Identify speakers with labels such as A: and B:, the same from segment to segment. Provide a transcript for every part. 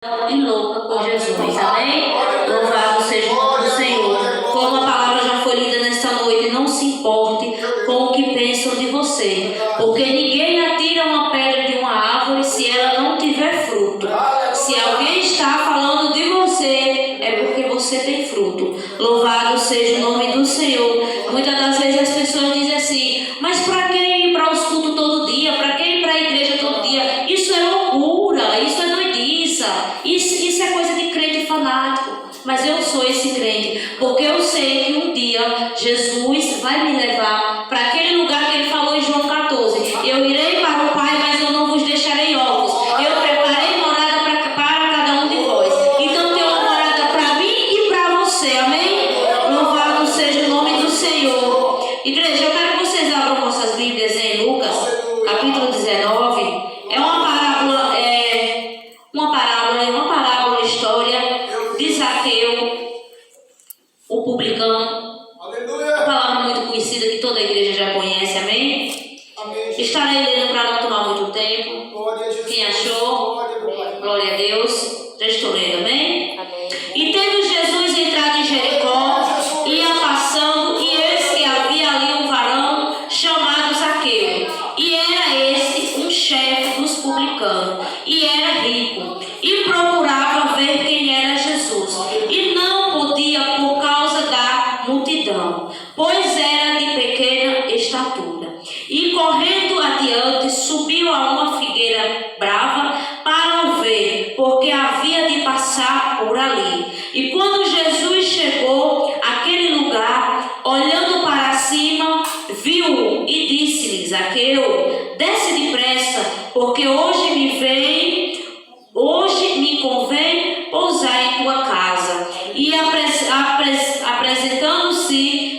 A: e louca por Jesus, amém? Louvado seja o nome do Senhor. Como a palavra já foi lida nesta noite, não se importe com o que pensam de você, porque ninguém atira uma pedra de uma árvore se ela não tiver fruto. Se alguém está falando de você, é porque você tem fruto. Louvado seja o nome do Senhor. Muitas das vezes as pessoas dizem assim: mas para que ir para os cultos todo dia? Para que ir para a igreja todo dia? Isso é loucura, isso é doidiça, isso é coisa de crente fanático. Mas eu sou esse crente, porque eu sei que um dia Jesus vai me levar para aquele lugar que ele falou em João 14. Eu irei para o Pai, mas eu não vos deixarei órfãos. Eu preparei morada para cada um de vós. Então tem uma morada para mim e para você, amém? Louvado seja o nome do Senhor. Igreja, eu quero que vocês abram vossas Bíblias em Lucas, capítulo 19. É uma parábola, história de Zaqueu, o publicano. Uma palavra muito conhecida que toda a igreja já conhece, amém? Estarei lendo para não tomar muito tempo. Quem achou? Glória a Deus. Já estou lendo, amém? E tendo Jesus entrado em Jericó, ia passando, e eis que havia ali um varão chamado Zaqueu. E era este um chefe dos publicanos, e era rico, e procurava ver quem era Jesus, e não podia por causa da multidão, pois era de pequena estatura. E correndo adiante, subiu a uma figueira brava para o ver, porque havia de passar por ali. E quando Jesus chegou àquele lugar, olhando para cima, viu-o e disse-lhe: Zaqueu, desce depressa, porque hoje me convém pousar em tua casa. E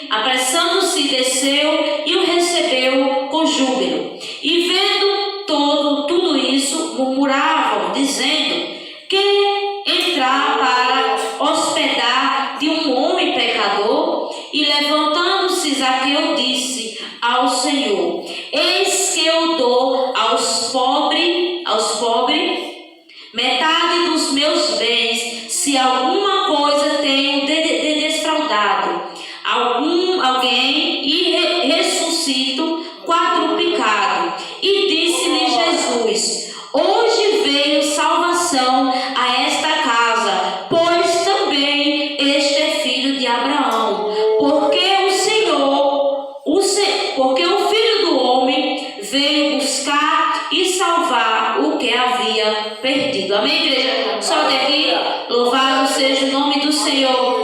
A: apressando-se, desceu e o recebeu com júbilo. E vendo tudo isso, murmuravam, dizendo: quem entrar para hospedar de um homem pecador? E levantando-se, Zaqueu disse ao Senhor: eis que eu dou aos pobres metade dos meus bens, se alguma coisa tenho de desfraudado alguém, e ressuscito quadruplicado. E disse-lhe Jesus: hoje veio salvação a esta casa, pois também este é filho de Abraão, porque o Filho do Homem veio buscar e salvar o que havia perdido. Amém, igreja? Só até aqui. Louvado seja o nome do Senhor.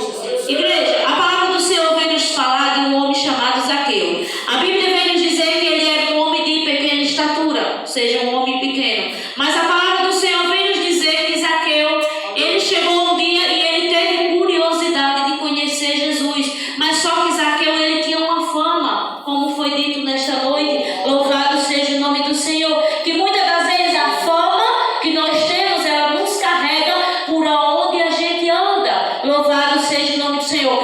A: Igreja, a palavra do Senhor vem nos falar de um homem chamado Zaqueu. A Bíblia vem nos dizer que ele era um homem de pequena estatura, ou seja, um homem pequeno. Mas a palavra do Senhor vem nos dizer que Zaqueu, ele chegou um dia e ele teve curiosidade de conhecer Jesus. Mas só que Zaqueu, ele tinha uma fama, como foi dito nesta noite. Louvado seja o nome do Senhor. Que muitas das vezes a fama que nós temos, ela nos carrega por onde a gente anda. Louvado seja o nome do Senhor.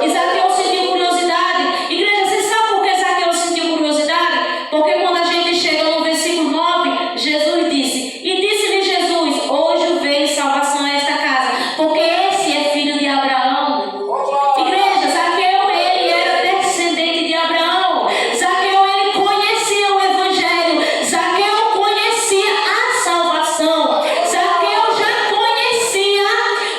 A: E Zaqueu sentiu curiosidade. Igreja, você sabe por que Zaqueu sentiu curiosidade? Porque quando a gente chega no versículo 9, Jesus disse: e disse-lhe Jesus: hoje veio salvação a esta casa, porque esse é filho de Abraão. Igreja, Zaqueu, ele era descendente de Abraão. Zaqueu, ele conhecia o Evangelho. Zaqueu conhecia a salvação. Zaqueu já conhecia,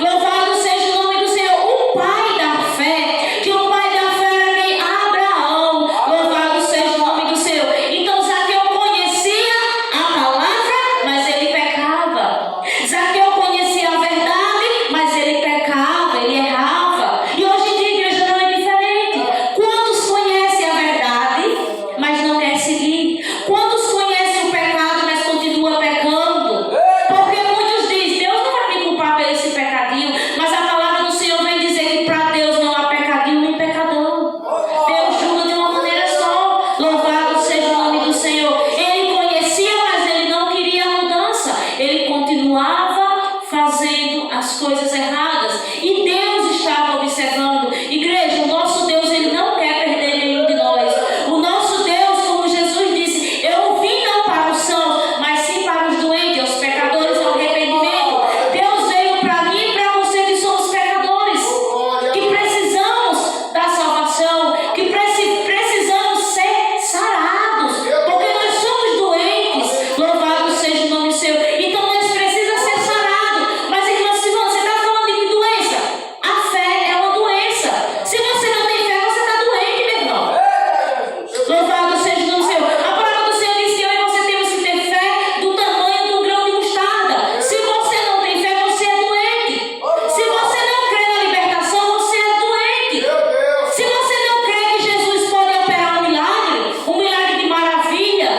A: louvado seja o nome do Senhor, o pai da fé. Que o pai da fé era quem? Abraão. Louvado seja o nome do Senhor. Então Zaqueu conhecia a palavra, mas ele pecava. Zaqueu conhecia a verdade, mas ele pecava, ele errava. E hoje em dia a igreja não é diferente. Quantos conhecem a verdade, mas não quer seguir? Quantos conhecem o pecado, mas continua pecando? Porque muitos dizem: Deus não vai me culpar por esse pecadinho. Mas a palavra do Senhor vem dizer que para Deus não há pecadinho nem pecadão. Deus julga de uma maneira só. Louvado seja o nome do Senhor. Ele conhecia, mas ele não queria a mudança. Ele continuava fazendo as coisas erradas. E Deus estava observando. Igreja, o nosso Deus, ele não quer perder nenhum de nós. O nosso Deus, como Jesus disse: eu vim não para os sãos, mas sim para os doentes, aos pecadores, ao arrependimento. Deus veio para mim e para você que somos pecadores, que precisamos da salvação, que precisamos ser sarados, porque nós somos doentes. Louvado seja o nome seu. Então nós precisamos ser sarados. Mas irmã Silvana, você está falando de que doença? A fé é uma doença. Se você não tem fé, você está doente, meu irmão. Louvado seja o nome do Senhor. A palavra do Senhor diz que eu e você temos que ter fé do tamanho do grão de mostarda. Se você não tem fé, você é doente. Se você não crê na libertação, você é doente. Se você não crê que Jesus pode operar um milagre de maravilha,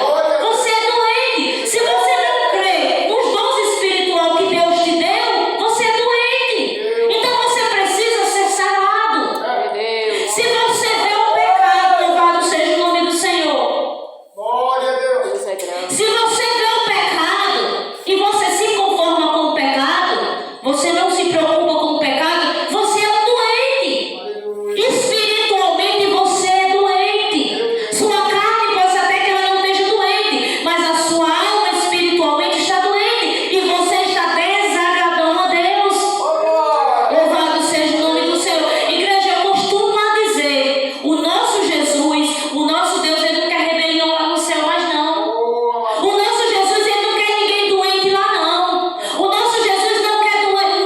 A: você é doente. Se você não crê nos dons espirituais que Deus te deu, você é doente. Então você precisa ser sarado. Se você vê o pecado, louvado seja o nome do Senhor. Se você vê o pecado e você se conforma com o pecado, você não se preocupa com o pecado, você é um doente. Espiritualmente você é doente. Sua carne pode ser até que ela não esteja doente, mas a sua alma espiritualmente está doente e você está desagradando a Deus. Louvado seja o nome do Senhor. Igreja, eu costumo dizer: o nosso Jesus, o nosso Deus, ele não quer rebelião lá no céu, mas não. O nosso Jesus, ele não quer ninguém doente lá, não. O nosso Jesus não quer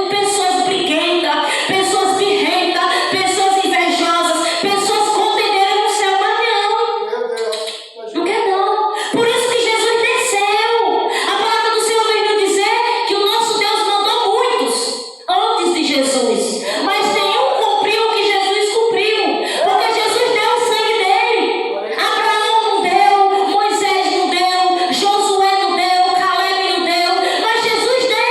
A: pessoas briguentas, pessoas birrentas, pessoas invejosas, pessoas contendeiras no céu, mas não. Não quer não. Por isso que Jesus desceu. A palavra do Senhor vem nos dizer que o nosso Deus mandou muitos antes de Jesus, mas nenhum cumpriu o que Jesus cumpriu, porque Jesus deu o sangue dele. Abraão não deu, Moisés não deu, Josué não deu, Caleb não deu, mas Jesus deu.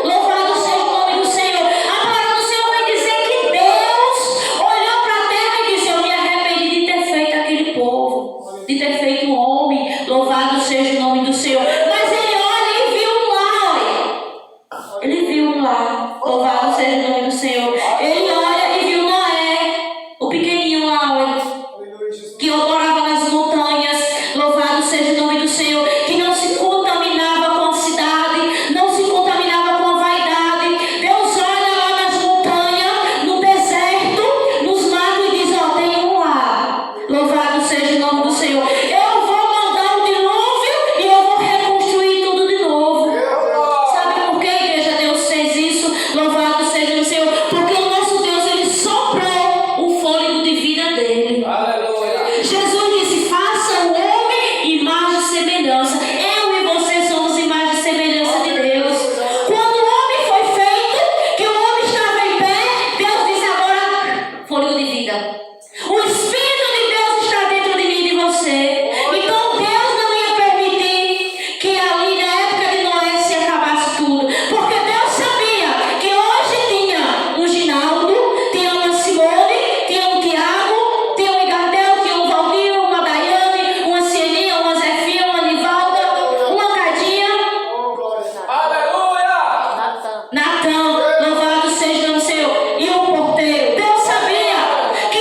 A: Louvado seja o nome do Senhor. A palavra do Senhor vai dizer que Deus olhou para a terra e disse: eu me arrependi de ter feito aquele povo, de ter feito o homem. Louvado seja o nome do Senhor. Mas ele olha e viu um lá, olha. Ele viu um lá. Louvado seja o nome do Senhor. Ele olha e viu Noé, o pequenininho lá, olha, que morava nas montanhas. Louvado seja o nome do Senhor. Que não se contaminava com a cidade, não se contaminava com a vaidade. Deus olha lá nas montanhas, no deserto, nos matos e diz: ó, tem um lá. Louvado seja o nome do Senhor. Eu vou mandar o dilúvio e eu vou reconstruir tudo de novo. Sabe por que, igreja, Deus fez isso? Louvado seja o Senhor. Porque o nosso Deus, ele soprou o fôlego de vida dele. Jesus disse: faça o homem imagem e semelhança. Eu e você somos imagem e semelhança de Deus. Quando o homem foi feito, que o homem estava em pé, Deus disse: agora, fôlego de vida. O Espírito de Deus está dentro de mim e de você. Então Deus não ia permitir que ali na época de Noé se acabasse tudo. Porque Deus sabia que hoje tinha um Ginaldo, tinha uma Simone, tinha um Tiago, tinha um Igardel, tinha um Valdir, uma Daiane, uma Cieninha, uma Zefia, uma Nivalda, uma Cadinha. Natan, louvado seja o Senhor. E o porteiro. Deus sabia que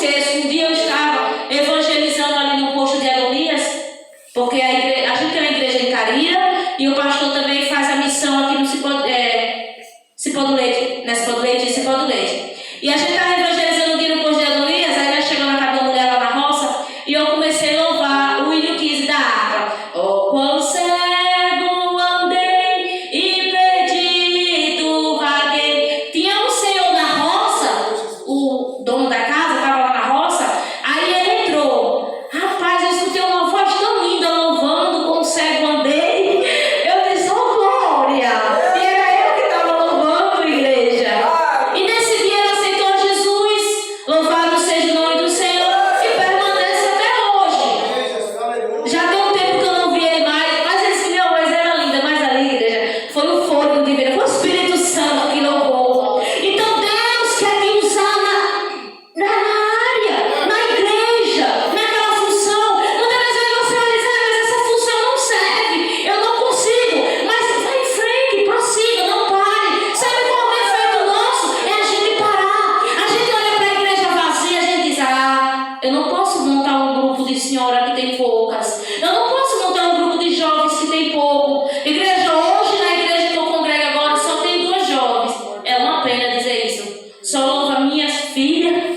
A: esqueço, um dia eu estava evangelizando ali no posto de Adonias, porque a gente tem uma igreja em Caria e o pastor também faz a missão aqui no Cipó do Leite, né? Cipó do Leite e Cipó do Leite. E a gente estava evangelizando aqui no posto de Adonias, aí nós chegamos na casa da mulher lá na roça e eu comecei a louvar o hino 15 da harpa. Oh, quão cego andei e perdido vaguei. Tinha um senhor da roça, o dono da casa estava lá na roça, aí ele entrou. Rapaz, eu escutei uma voz tão linda louvando, quão cego andei. Eu disse, oh glória! E era eu que estava louvando, igreja. E nesse dia ele aceitou Jesus, louvado seja o nome do Senhor, e permanece até hoje. Já tem um tempo que eu não vi ele mais, mas ele disse que minha voz era linda, mas ali, igreja, foi o fôlego divino, foi o Espírito Santo que louvou. Então Deus quer te usar na área, na igreja, naquela função. Muitas vezes você vai dizer, mas essa função não serve, eu não consigo. Mas vai em frente, prossiga, não pare. Sabe qual é o defeito nosso? É a gente parar. A gente olha para a igreja vazia, a gente diz, eu não posso montar um grupo de senhora que tem poucas. Eu não posso montar um grupo de jovens que tem pouco. Igreja, hoje na igreja que eu congrego agora só tem 2 jovens. É uma pena dizer isso. Só louva a minha filha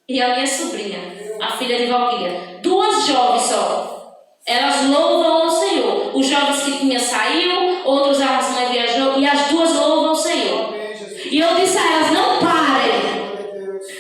A: e a minha sobrinha, a filha de Valquíria. 2 jovens só. Elas louvam ao Senhor. Os jovens que tinha saiu, outros a mãe viajou, e as 2 louvam ao Senhor. E eu disse a elas, não parem.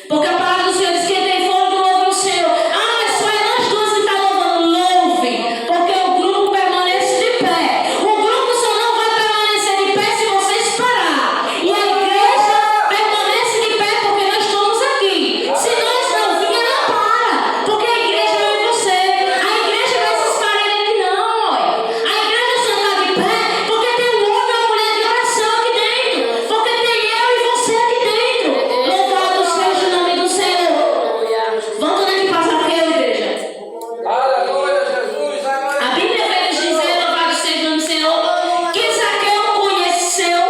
A: Porque a palavra do Senhor diz que quem tem fôlego louva ao Senhor. Mas só é nós 2 que estão louvando. Louvem, porque o grupo permanece de pé. O grupo só não vai permanecer de pé se vocês parar. E a igreja permanece de pé porque nós estamos aqui. Se nós não virmos, ela para. Porque a igreja não é você. A igreja não é esses caras aqui não. Olha. A igreja só está de pé porque tem um homem e uma mulher de oração aqui dentro. Porque tem eu e você aqui dentro. Louvado seja o nome do Senhor. Voltando aqui para Zaqueu, igreja.
B: Aleluia, Jesus.
A: A Bíblia vai nos dizer, louvado seja o nome do Senhor, que Zaqueu conheceu,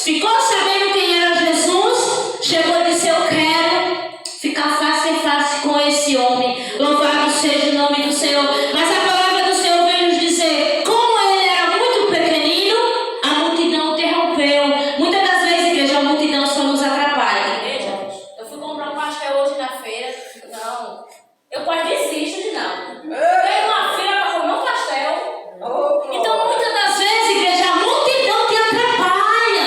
A: ficou sabendo quem era Jesus, chegou e disse, eu quero ficar face a face com esse homem. Louvado seja o nome do Senhor. Mas a palavra do Senhor vem nos dizer, como ele era muito pequenino, a multidão interrompeu. Muitas das vezes, igreja, a multidão só nos atrapalha. Igreja, eu fui comprar um pastel hoje na feira. Não, eu quase desisto de não. Tem uma feira para comer um pastel. Então, muitas das vezes, igreja, a multidão te atrapalha.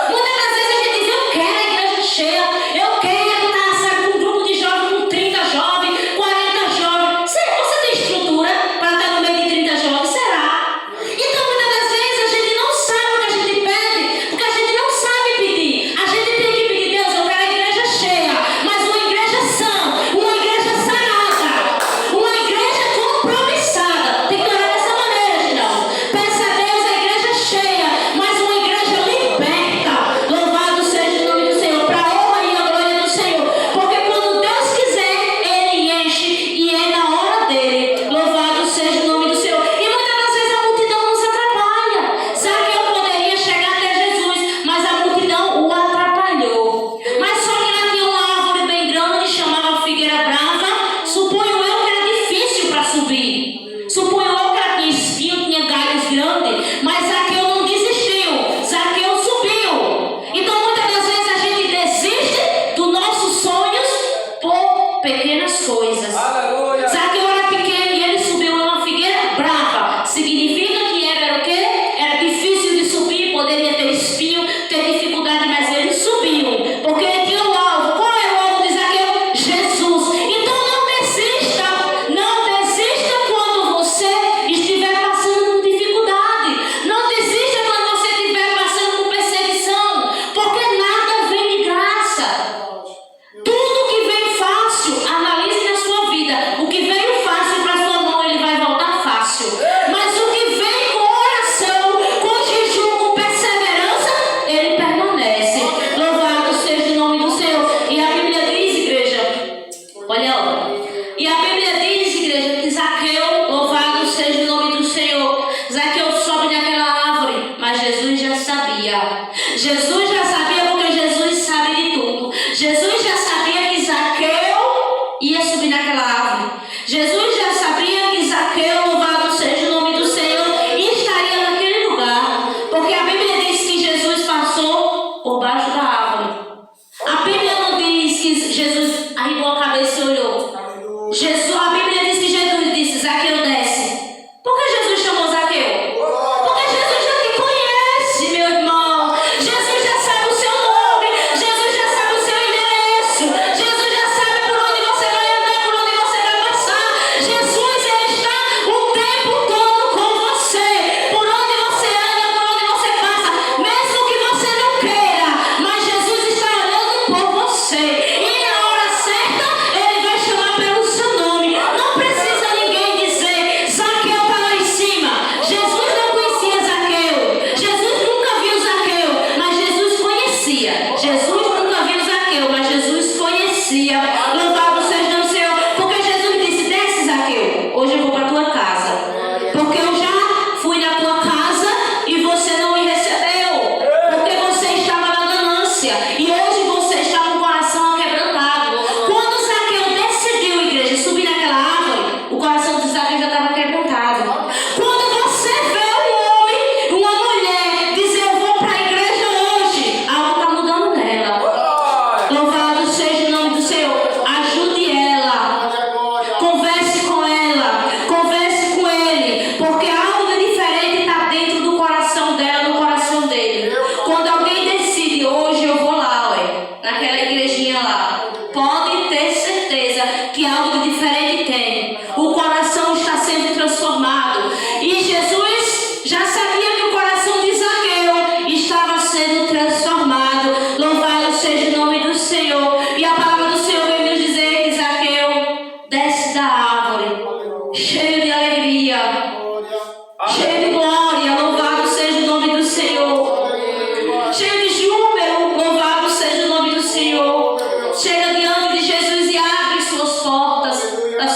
A: Muitas das vezes a gente diz, eu quero a igreja cheia, eu quero estar, sabe, com um grupo de jovens, com 30 jovens, 40 jovens. Você tem estrutura para estar no meio de 30 jovens? Será? Então, muitas das vezes a gente não sabe o que a gente pede, porque a gente não sabe pedir. A gente tem que pedir, Deus, eu quero a igreja cheia, mas uma igreja sã, uma igreja sarada, uma igreja compromissada. Tem que orar dessa maneira, Ginaldo. Peça a Deus a igreja cheia, mas uma igreja liberta. Louvado seja o nome do Senhor, para a honra e a glória do Senhor. Porque quando Deus quiser, Ele enche e é na hora dele. Louvado seja o nome do Senhor. E muitas das vezes a multidão nos atrapalha. Sabe que eu poderia chegar até Jesus, mas a multidão o atrapalhou. Mas só que lá tinha uma árvore bem grande, chamava Figueira Brava. Suponho eu que era difícil para subir. Suponho eu que ela tinha espinho, tinha galhos grandes. Mas Zaqueu não desistiu. Zaqueu subiu. Então muitas das vezes a gente desiste dos nossos sonhos por pequenas coisas.
B: Aleluia.
A: Zaqueu era pequeno e ele subiu numa figueira brava. Significa que era o quê? Era difícil de subir, poderia ter espinho, ter dificuldade, mas ele subiu. Porque ele tinha o alvo. Qual é o alvo de Zaqueu? Jesus. Então não desista. Não desista quando você estiver passando por dificuldade. Não desista quando você estiver passando por perseguição. Porque nada vem de graça. Tudo que vem fácil, analise na sua vida. O que veio fácil para sua mão, ele vai voltar fácil. Mas o que vem com oração, com jejum, com perseverança, ele permanece. Louvado seja o nome do Senhor. E a Bíblia diz, igreja, olha, e a Bíblia diz, igreja, que Zaqueu, louvado seja o nome do Senhor, Zaqueu sobe naquela árvore, mas Jesus já sabia. Jesus já sabia porque Jesus sabe de tudo. Jesus já sabia que Zaqueu ia subir naquela árvore. Jesus já sabia que Zaqueu, louvado seja o nome do Senhor, estaria naquele lugar, porque a Bíblia diz que Jesus passou por baixo da árvore. A Bíblia não diz que Jesus arribou a cabeça e olhou. A Bíblia diz que Jesus disse: Zaqueu, desce. Por que Jesus chamou Zaqueu? Porque Jesus já te conhece, meu irmão. Jesus já sabe o seu nome. Jesus já sabe o seu endereço. Jesus já sabe por onde você vai andar, por onde você vai passar. Jesus, ele está o tempo todo com você. Por onde você anda, por onde você passa. Mesmo que você não queira, mas Jesus está olhando por você. E na hora certa, ele vai chamar pelo seu nome. Não precisa ninguém dizer: Zaqueu está lá em cima. Jesus não conhecia Zaqueu. Jesus nunca viu Zaqueu, mas Jesus conhecia. Jesus nunca viu Zaqueu, mas Jesus conhecia. Louvado seja o nome do Senhor. Porque Jesus disse: desce, Zaqueu, hoje eu vou para a tua casa. Porque eu já fui na tua casa e você não me recebeu. Porque você estava na ganância. E hoje você está com o coração aquebrantado. Quando Zaqueu decidiu, igreja, subir naquela árvore, o coração de Zaqueu já estava quebrantado. Quando você vê um homem, uma mulher dizer: eu vou para a igreja hoje, algo está mudando nela. Louvado seja o nome do Senhor. Ajude ela. Converse com ela. Converse com ele. Porque algo de diferente está dentro do coração dela, do coração dele. Quando alguém decide: hoje eu vou lá, naquela igrejinha lá, pode ter certeza que algo de diferente tem. O coração está sendo transformado. E Jesus já sabia que o coração de Zaqueu estava sendo transformado. Louvado seja o nome do Senhor. E a palavra do Senhor vem nos dizer que Zaqueu desce da árvore, cheio de alegria, cheio de glória. Louvado seja o nome do Senhor. Cheio de júbilo. Louvado seja o nome do Senhor. Chega diante de Jesus e abre suas portas. A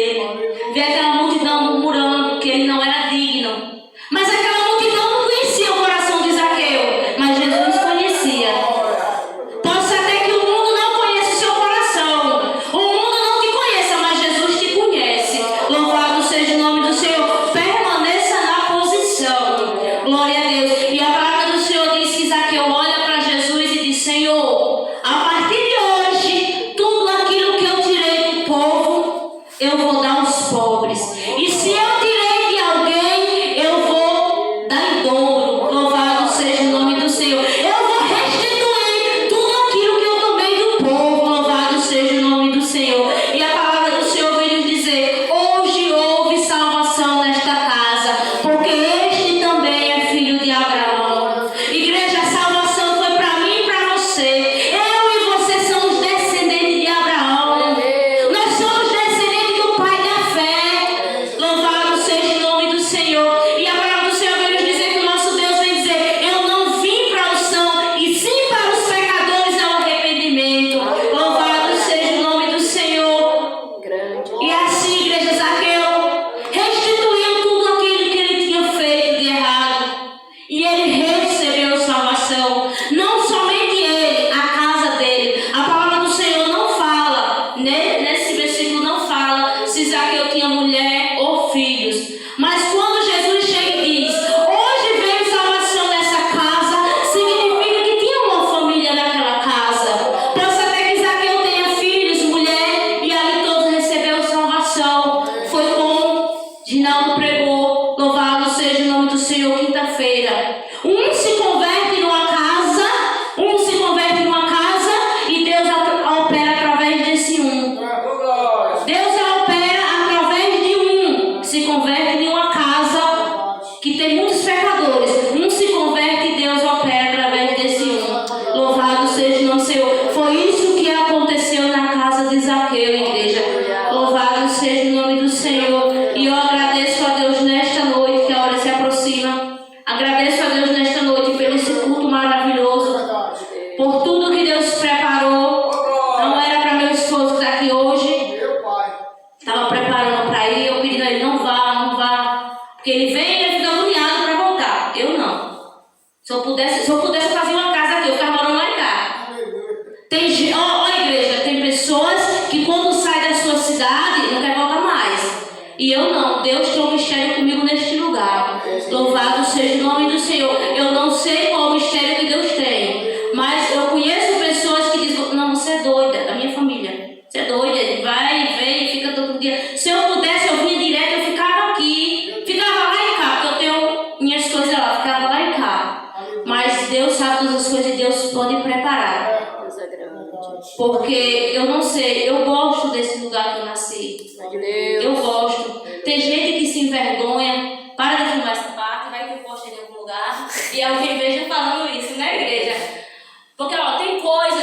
A: dele. Vê aquela multidão murmurando que ele não era digno. Mas aquela multidão não conhecia o coração de Zaqueu, mas Jesus conhecia. Pode ser até que o mundo não conheça o seu coração, o mundo não te conheça, mas Jesus te conhece. Louvado seja o nome do Senhor. Permaneça na posição. Glória a Deus. E a palavra do Senhor diz que Zaqueu olha para Jesus e diz: Senhor, a partir de hoje, tudo aquilo que eu tirei do povo, eu vou dar aos pobres. E se eu tirei de alguém, eu vou dar em dobro. Louvado seja o nome do Senhor. Eu vou restituir tudo aquilo que eu tomei do povo. Louvado seja o nome do Senhor. E a palavra do Senhor veio nos dizer: hoje houve salvação nesta casa, porque este também é filho de Abraão. Igreja, a salvação foi para mim e para você. Eu e você somos descendentes de Abraão. Nós somos descendentes do Pai da fé. Louvado seja o nome do Senhor. E a palavra do Senhor vem nos dizer que o nosso Deus vem dizer: eu não vim para a unção, e sim para os pecadores ao arrependimento. Louvado seja o nome do Senhor. E assim, igreja, Zaqueu restituiu tudo aquilo que ele tinha feito de errado. E ele recebeu salvação. Não somente ele, a casa dele. A palavra do Senhor não fala, nesse versículo não fala se Zaqueu tinha mulher ou filhos. Mas quando Jesus chega e diz: hoje veio salvação nessa casa, significa que tinha uma família naquela casa. Pode ser até que Zaqueu tenha filhos, mulher, e ali todos receberam salvação. Foi como Ginaldo pregou, louvado seja o nome do Senhor, quinta-feira. Um se converte numa casa, e Deus opera através desse um. Deus opera através de um. Se converte em uma casa que tem muitos pecadores. Um se converte e Deus opera através desse um. Louvado seja o nome do Senhor. Foi isso que aconteceu na casa de Zaqueu, igreja. Louvado seja o nome do Senhor. E eu agradeço a Deus nesta noite, que a hora se aproxima. Agradeço a Deus nesta noite pelo esse culto maravilhoso, por tudo que Deus preparou. Não era para meu esposo estar aqui hoje. Estava preparando para ir, eu pedi a ele: não vá. Porque ele vem e ele fica agoniado para voltar. Eu não. Se eu pudesse fazer uma casa aqui, eu ficava morando lá em casa. Igreja, tem pessoas que quando sai da sua cidade não quer voltar mais. E eu não. Deus tem um mistério comigo neste lugar. Louvado seja o nome do Senhor. Eu não sei qual o mistério que Deus tem, mas eu conheço pessoas que dizem: não, você é doida, da minha família. Você é doida, ele vai e vem e fica todo dia. Se eu pudesse, eu vinha direto, eu ficava aqui. Ficava lá em cá, porque eu tenho minhas coisas lá, ficava lá em cá. Mas Deus sabe todas as coisas e Deus pode preparar. Porque eu não sei, eu gosto desse lugar que eu nasci.